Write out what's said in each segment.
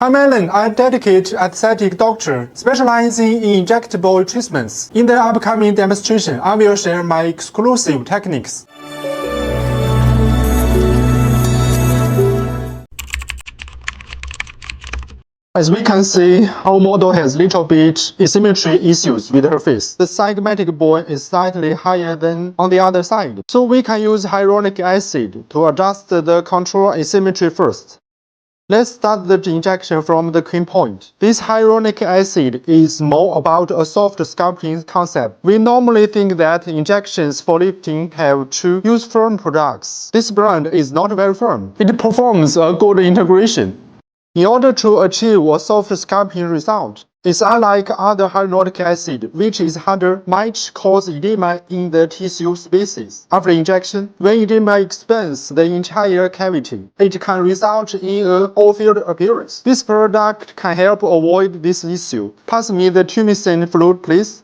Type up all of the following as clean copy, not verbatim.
I'm Alan, a dedicated aesthetic doctor specializing in injectable treatments. In the upcoming demonstration, I will share my exclusive techniques. As we can see, our model has little bit asymmetry issues with her face. The sigmatic bone is slightly higher than on the other side. So we can use hyaluronic acid to adjust the control asymmetry first. Let's start the injection from the cream point. This hyaluronic acid is more about a soft sculpting concept. We normally think that injections for lifting have to use firm products. This brand is not very firm. It performs a good integration. In order to achieve a soft sculpting result, it's unlike other hyaluronic acid, which is harder, might cause edema in the tissue spaces. After injection, when edema expands the entire cavity, it can result in an oil-filled appearance. This product can help avoid this issue. Pass me the tumescent fluid, please.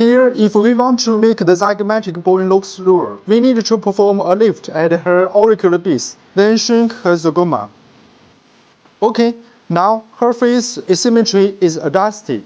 Here, if we want to make the zygomatic bone look slower, we need to perform a lift at her auricular base, then shrink her zygoma. Okay, now her face asymmetry is adjusted.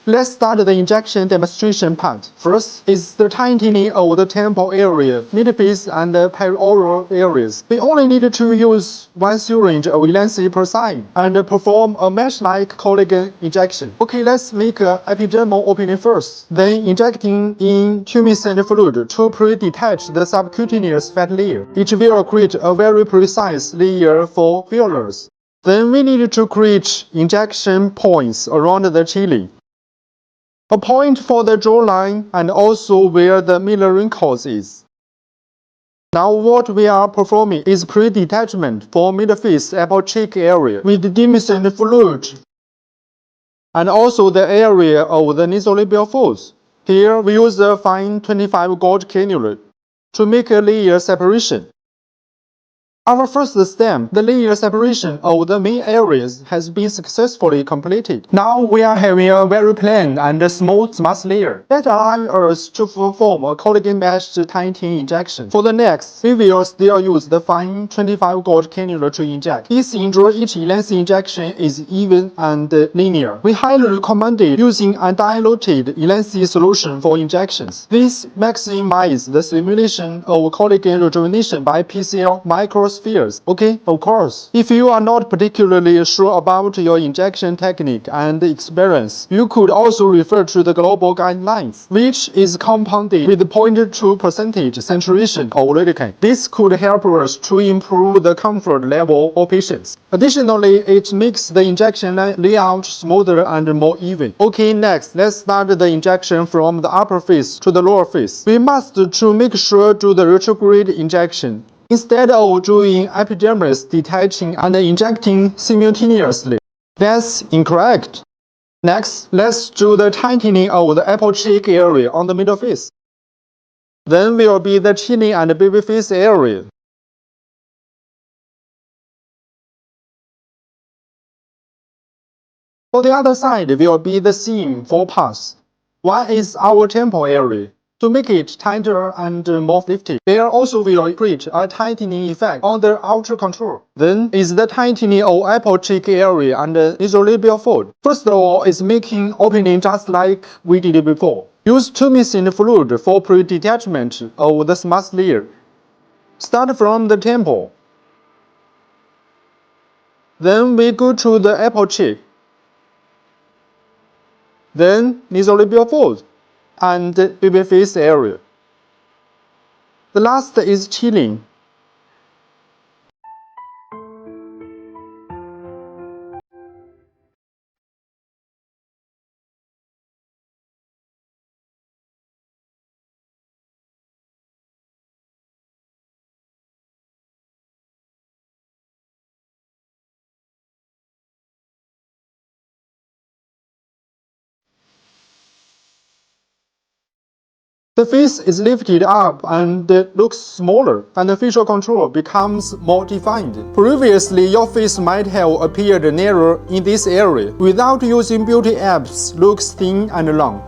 Let's start the injection demonstration part. First is the tightening of the temple area, midface and perioral areas. We only need to use one syringe of Ellansé per side and perform a mesh-like collagen injection. Okay, let's make an epidermal opening first, then injecting in tumescent fluid to pre-detach the subcutaneous fat layer. It will create a very precise layer for fillers. Then we need to create injection points around the chile. A point for the jawline and also where the middle wrinkles is. Now what we are performing is pre-detachment for mid-face apple cheek area with tumescent fluid and also the area of the nasolabial folds. Here we use a fine 25 gauge cannula to make a layer separation. Our first step, the layer separation of the main areas, has been successfully completed. Now we are having a very plain and smooth mask layer that allows us to perform a collagen mesh tightening injection. For the next, we will still use the fine 25 gauge cannula to inject. This ensures each Ellansé injection is even and linear. We highly recommend using undiluted Ellansé solution for injections. This maximizes the stimulation of collagen rejuvenation by PCL microspheres. Okay, of course. If you are not particularly sure about your injection technique and experience, you could also refer to the global guidelines, which is compounded with 0.2% saturation of lidocaine. This could help us to improve the comfort level of patients. Additionally, it makes the injection layout smoother and more even. Okay, next, let's start the injection from the upper face to the lower face. We must to make sure to the retrograde injection, instead of doing epidermis detaching and injecting simultaneously. That's incorrect. Next, let's do the tightening of the apple cheek area on the middle face. Then will be the chin and baby face area. For the other side will be the same four parts. One is our temple area, to make it tighter and more lifted. There also will create a tightening effect on the outer contour. Then is the tightening of apple cheek area and nasolabial fold. First of all is making opening just like we did before. Use tumescent fluid for pre-detachment of the mask layer. Start from the temple. Then we go to the apple cheek. Then nasolabial fold and baby face area. The last is chilling. The face is lifted up and looks smaller, and the facial contour becomes more defined. Previously, your face might have appeared narrow in this area. Without using beauty apps, looks thin and long.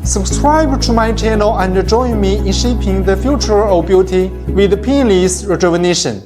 Subscribe to my channel and join me in shaping the future of beauty with painless rejuvenation.